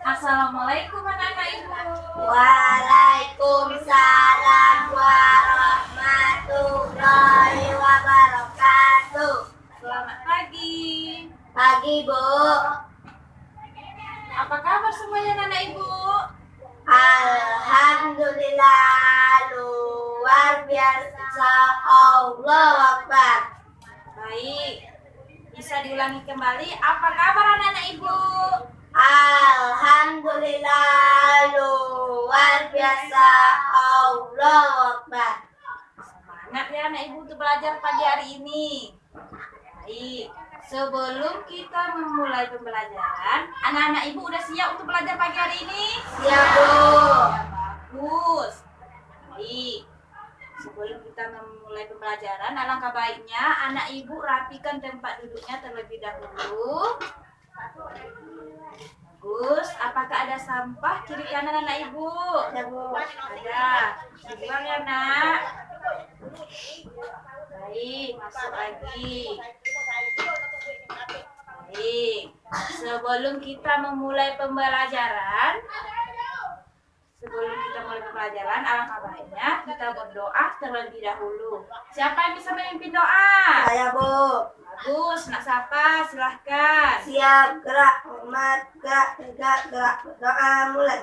Assalamualaikum anak-anak ibu. Waalaikumsalam warahmatullahi wabarakatuh. Selamat pagi. Pagi, Bu. Apa kabar semuanya anak ibu? Alhamdulillah, luar biasa. Allahu Akbar. Baik. Bisa diulangi kembali. Apa kabar anak-anak ibu? Alhamdulillah, luar biasa. Allahu Akbar. Semangat ya anak ibu untuk belajar pagi hari ini. Baik. Sebelum kita memulai pembelajaran, anak-anak ibu udah siap untuk belajar pagi hari ini? Siap, Bu. Ya, bagus. Baik. Sebelum kita memulai pembelajaran, alangkah baiknya anak ibu rapikan tempat duduknya terlebih dahulu. Bagus. Apakah ada sampah kiri kanan anak ibu? Ya, Bu. Ada. Dibuang ya nak. Baik, masuk lagi. Baik. Sebelum kita memulai pembelajaran, alangkah baiknya kita berdoa terlebih dahulu. Siapa yang bisa memimpin doa? Saya, Bu. Bagus, nak siapa? Silahkan. Siap, gerak, hormat, gerak, tegak, gerak, berdoa, mulai.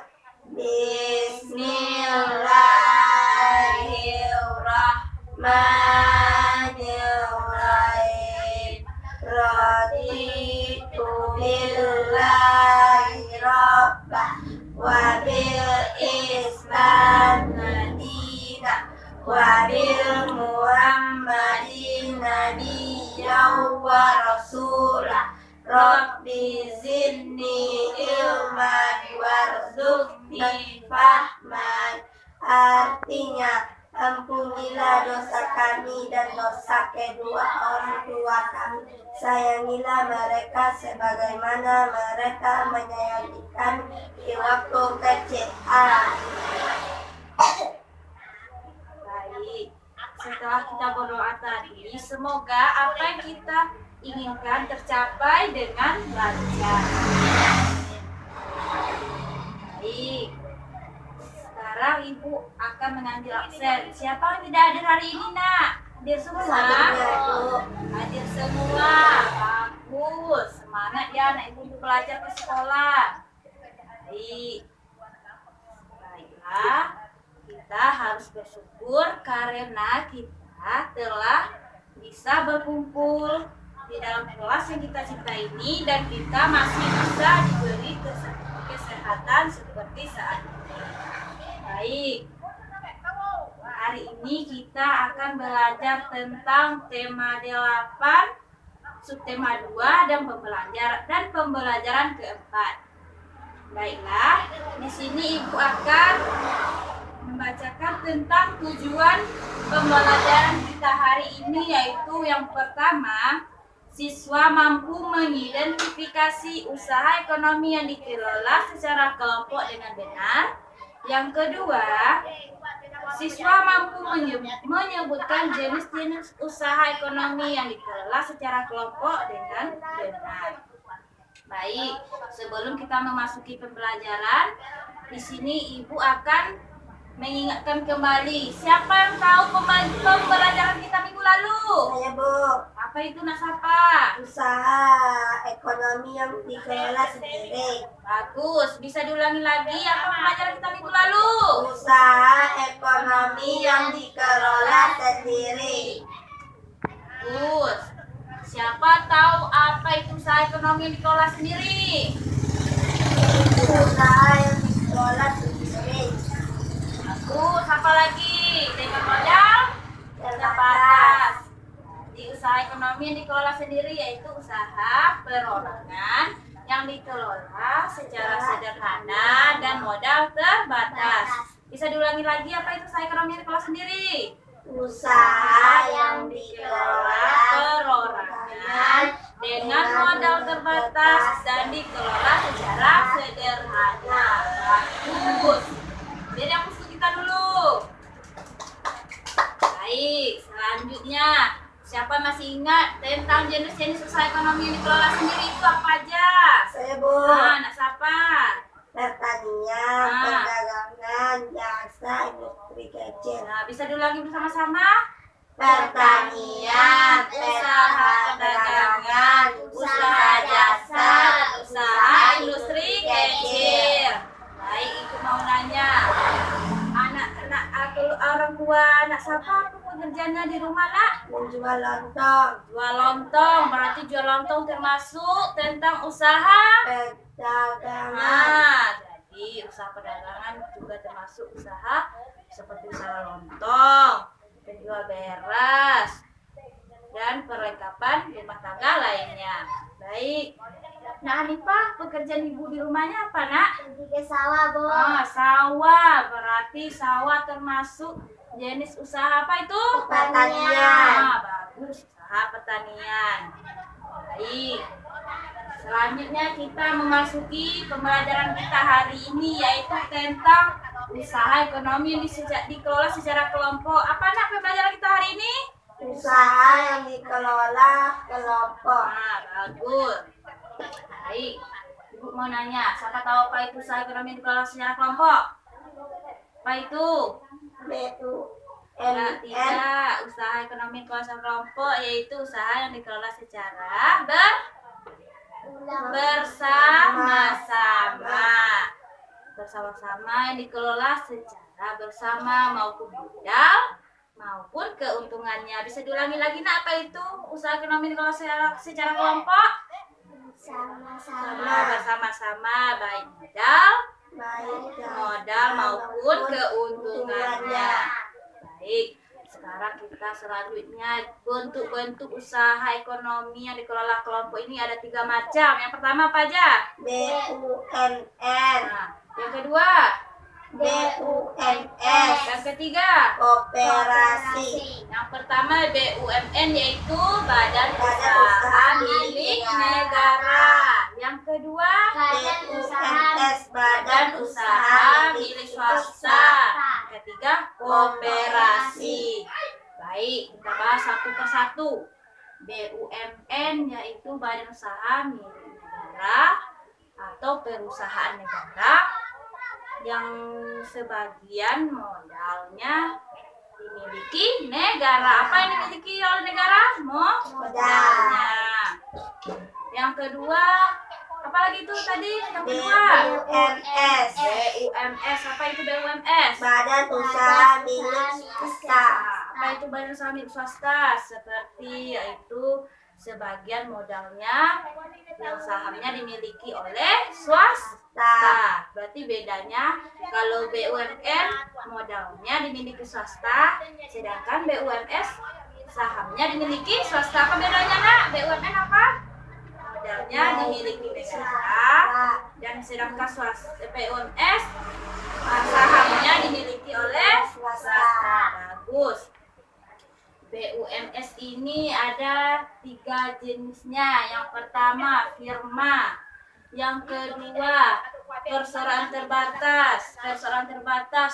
Bismillahirrahmanirrahim. Raditu billahi rabbah wa bil islam madinah wa bil muhammadin nabiyyan wa rasulah. Rabbi zidni ilman warzuqni fahman. Artinya, ampunilah dosa kami dan dosa kedua orang tua kami. Sayangilah mereka sebagaimana mereka menyayangi kami di waktu kecil. Baik. Setelah kita berdoa tadi, semoga apa yang kita inginkan tercapai dengan lancar. Baik. Sekarang ibu akan mengambil absen. Siapa yang tidak hadir hari ini, nak? Hadir semua? Hadir semua. Bagus. Semangat ya anak ibu untuk belajar ke sekolah. Baik. Baiklah. Kita harus bersyukur karena kita telah bisa berkumpul di dalam kelas yang kita cintai ini dan kita masih bisa diberi kesehatan seperti saat ini. Baik. Hari ini kita akan belajar tentang tema 8, subtema 2 dan pembelajaran keempat. Baiklah, di sini ibu akan membacakan tentang tujuan pembelajaran kita hari ini, yaitu yang pertama, siswa mampu mengidentifikasi usaha ekonomi yang dikelola secara kelompok dengan benar. Yang kedua, siswa mampu menyebutkan jenis-jenis usaha ekonomi yang dikelola secara kelompok dengan benar. Baik, sebelum kita memasuki pembelajaran, di sini ibu akan mengingatkan kembali. Siapa yang tahu pembelajaran kita minggu lalu? Saya, Bu. Apa itu nak siapa? Usaha ekonomi yang dikelola sendiri. Bagus, bisa diulangi lagi apa pembelajaran kita minggu lalu? Usaha ekonomi yang dikelola sendiri. Bagus. Siapa tahu apa itu usaha ekonomi yang dikelola sendiri? Usaha yang dikelola sendiri. Bagus, apa lagi? Dengan modal terbatas. Di usaha ekonomi yang dikelola sendiri yaitu usaha perorangan yang dikelola secara sederhana dan modal terbatas. Bisa diulangi lagi apa itu usaha ekonomi yang dikelola sendiri? Usaha yang dikelola Perorangan dengan modal terbatas dan dikelola secara sederhana. Bagus. Jadi yang musuh kita dulu. Baik, selanjutnya siapa masih ingat tentang jenis-jenis usaha ekonomi yang dikelola sendiri itu apa aja? Saya, Bu. Nah, anak siapa? pertanian, Ah. perdagangan, jasa, industri kecil. Nah, bisa diulangi bersama-sama. Pertanian, Usaha perdagangan, usaha jasa, usaha industri kecil. Baik, Ibu mau nanya, anak-anak atau orang tua anak siapa pekerjaannya di rumah, Nak? Menjual lontong, Jual lontong, berarti jual lontong termasuk tentang usaha. perdagangan, Nah, jadi usaha perdagangan juga termasuk usaha seperti usaha lontong, penjual beras, dan perlengkapan rumah tangga lainnya. Baik. Nah, Hanifah, pekerjaan ibu di rumahnya apa, Nak? pergi ke sawah, Bu. Sawah. Berarti sawah termasuk jenis usaha apa itu? Pertanian. Bagus, usaha pertanian. Baik. Selanjutnya kita memasuki pembelajaran kita hari ini, yaitu tentang usaha ekonomi yang dikelola secara kelompok. Apa, Nak, pembelajaran kita hari ini? Usaha yang dikelola kelompok. Bagus. Baik. Ibu mau nanya, siapa tahu apa itu usaha ekonomi yang dikelola secara kelompok? Apa itu? BUMN. Tidak. Usaha ekonomi yang dikelola secara kelompok yaitu usaha yang dikelola secara bersama-sama yang dikelola secara bersama maupun modal maupun keuntungannya. Bisa diulangi lagi, Nak, apa itu usaha ekonomi yang dikelola secara kelompok? Bersama-sama, baik modal maupun keuntungannya. Baik, sekarang kita selanjutnya bentuk-bentuk usaha ekonomi yang dikelola kelompok ini ada 3 macam. Yang pertama apa aja? BUMN. Nah, yang kedua, BUMS. yang ketiga, Koperasi. yang pertama BUMN yaitu Badan Badan Usaha Usaha Milik Milik Negara. Yang kedua, BUMS. Badan Usaha Milik Swasta. Ketiga, koperasi. Baik, kita bahas satu persatu. BUMN yaitu Badan Usaha Milik Negara atau perusahaan negara yang sebagian modalnya dimiliki negara. Apa yang dimiliki oleh negara? Modalnya. Yang kedua, apa lagi itu tadi? Yang kedua, BUMS. BUMS. Apa itu BUMS? Badan Usaha Milik Swasta. Apa itu badan usaha milik swasta? Seperti yaitu sebagian modalnya yang sahamnya dimiliki oleh swasta. Berarti bedanya kalau BUMN modalnya dimiliki swasta, sedangkan BUMS sahamnya dimiliki swasta. Apa bedanya, Nak? BUMN apa? Modalnya dimiliki negara, dan sedangkan BUMS sahamnya dimiliki oleh swasta. Bagus. BUMS ini ada 3 jenisnya. Yang pertama firma, yang kedua perseroan terbatas,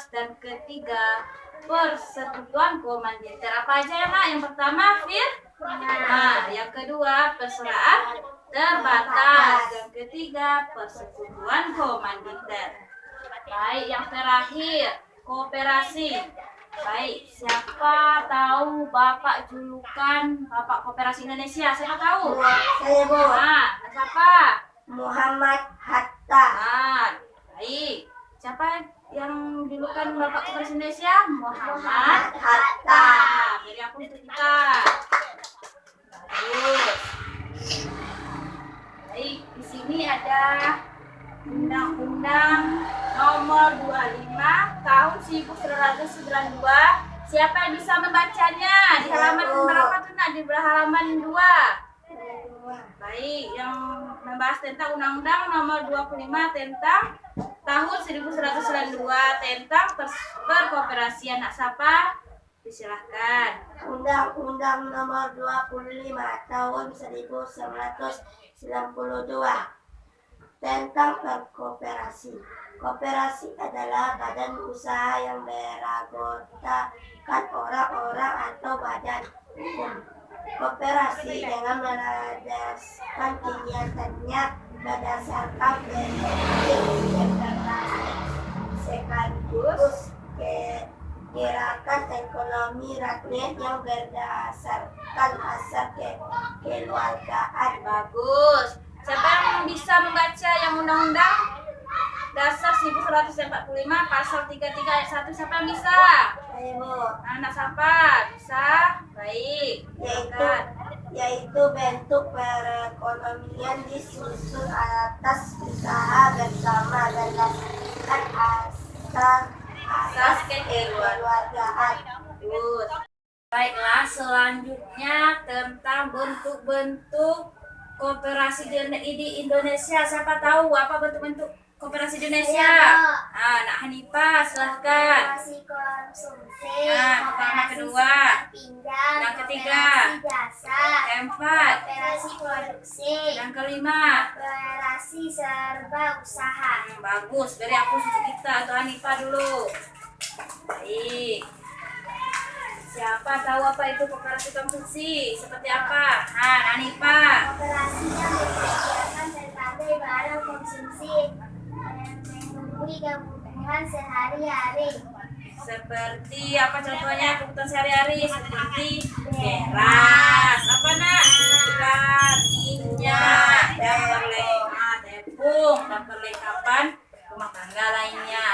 dan ketiga persetujuan komanditer. Apa aja ya, Mak? Yang pertama firma, yang kedua perseroan terbatas, dan ketiga persetujuan komanditer. Baik, yang terakhir koperasi. Baik, siapa tahu Bapak julukan Bapak Koperasi Indonesia? Siapa tahu? Saya, Bu. Siapa? Muhammad Hatta. Baik. Siapa yang julukan Bapak Koperasi Indonesia? Muhammad Hatta. Beri aku untuk kita. Bagus. Baik, di sini ada Undang-Undang Nomor 25 Tahun 1992. Siapa yang bisa membacanya? Di halaman berapa tuh, Nak? Di halaman 2. Baik, yang membahas tentang Undang-Undang Nomor 25 tentang Tahun 1992 tentang perkoperasian. Nak siapa? Disilahkan. Undang-Undang Nomor 25 Tahun 1992 tentang perkoperasi. Koperasi adalah badan usaha yang beranggotakan orang-orang atau badan hukum. Koperasi dengan melandaskan kegiatannya berdasarkan bentuk generasi sekaligus gerakan ekonomi rakyat yang berdasarkan asal kekeluargaan. Bagus. Siapa yang bisa membaca yang undang-undang dasar 1145 pasal 33 ayat 1? Siapa yang bisa? Saya Bu, Anak siapa? Bisa? Baik. yaitu bentuk perekonomian disusun atas usaha bersama berdasarkan asas kekeluargaan. Bagus. Baiklah, selanjutnya tentang bentuk-bentuk koperasi di Indonesia. Siapa tahu apa bentuk-bentuk koperasi di Indonesia? Nak Hanifah, silahkan. Koperasi konsumsi, Pertama, kedua. pinjam, Yang ketiga. koperasi jasa, Keempat. koperasi produksi, Yang kelima. koperasi serba usaha. Bagus, beri aku susu kita atau Hanifah dulu. Baik. Siapa tahu apa itu koperasi konsumsi? Seperti apa? Hanifah. Koperasi yang menyediakan berbagai barang konsumsi memenuhi kebutuhan sehari-hari. Seperti apa contohnya kebutuhan sehari-hari? Seperti beras, apa nak? Gula, minyak, dan tepung, dan perlengkapan rumah tangga lainnya.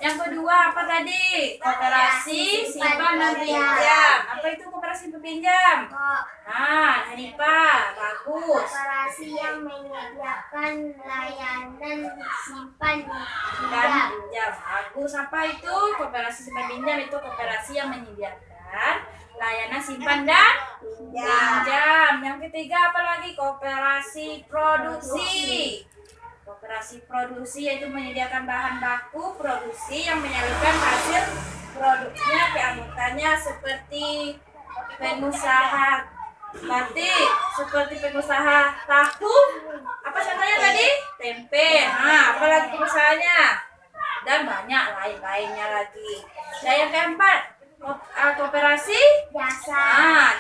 Yang kedua apa tadi? Koperasi simpan dan pinjam. Apa itu koperasi pinjam? Hanifah, bagus. Koperasi yang menyediakan layanan simpan Dan pinjam, bagus. Apa itu koperasi simpan pinjam? Itu koperasi yang menyediakan layanan simpan dan pinjam. Yang ketiga apa lagi? Koperasi produksi. Koperasi produksi yaitu menyediakan bahan baku produksi yang menyalurkan hasil produknya ke anggotanya, seperti pengusaha batik, seperti pengusaha tahu. Apa contohnya tadi? Tempe. Apalagi pengusahanya? Dan banyak lain-lainnya lagi. Dan yang keempat, koperasi jasa.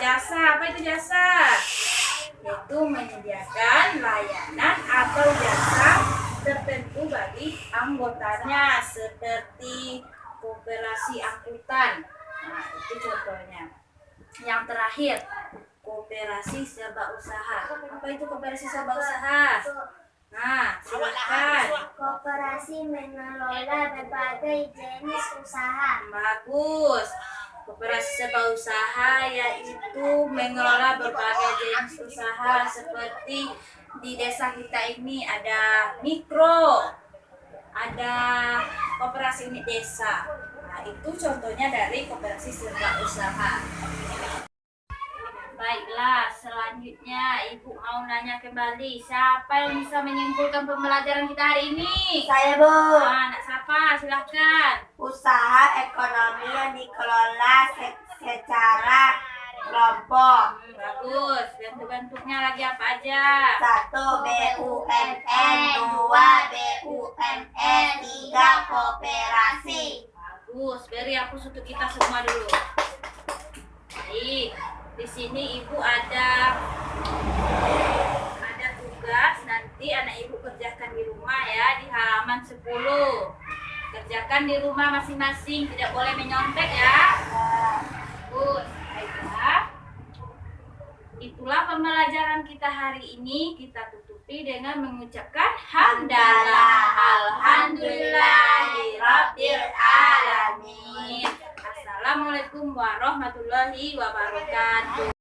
Jasa. Apa itu jasa? Yaitu menyediakan layanan atau jasa tertentu bagi anggotanya, seperti koperasi angkutan. Itu contohnya. Yang terakhir, koperasi serba usaha. Apa itu koperasi serba usaha? Silakan. Koperasi mengelola berbagai jenis usaha. Bagus. Koperasi serba usaha yaitu mengelola berbagai jenis usaha, seperti di desa kita ini ada mikro, ada koperasi unit desa. Itu contohnya dari koperasi serba usaha. Baiklah, selanjutnya Ibu mau nanya kembali, siapa yang bisa menyimpulkan pembelajaran kita hari ini? Saya Bu. Anak siapa? Silahkan. Usaha ekonomi yang dikelola secara kelompok. Bagus. Bentuk-bentuknya lagi apa aja? 1. BUMN, 2. BUMN, 3. koperasi. Bagus. Beri aku untuk kita semua dulu. Baik. Di sini Ibu ada tugas, nanti anak Ibu kerjakan di rumah ya, di halaman 10. Kerjakan di rumah masing-masing, tidak boleh menyontek ya. Bagus. Baiklah. Itulah pembelajaran kita hari ini. Kita tutupi dengan mengucapkan hamdalah. Alhamdulillahirabbil alamin. Assalamualaikum warahmatullahi wabarakatuh.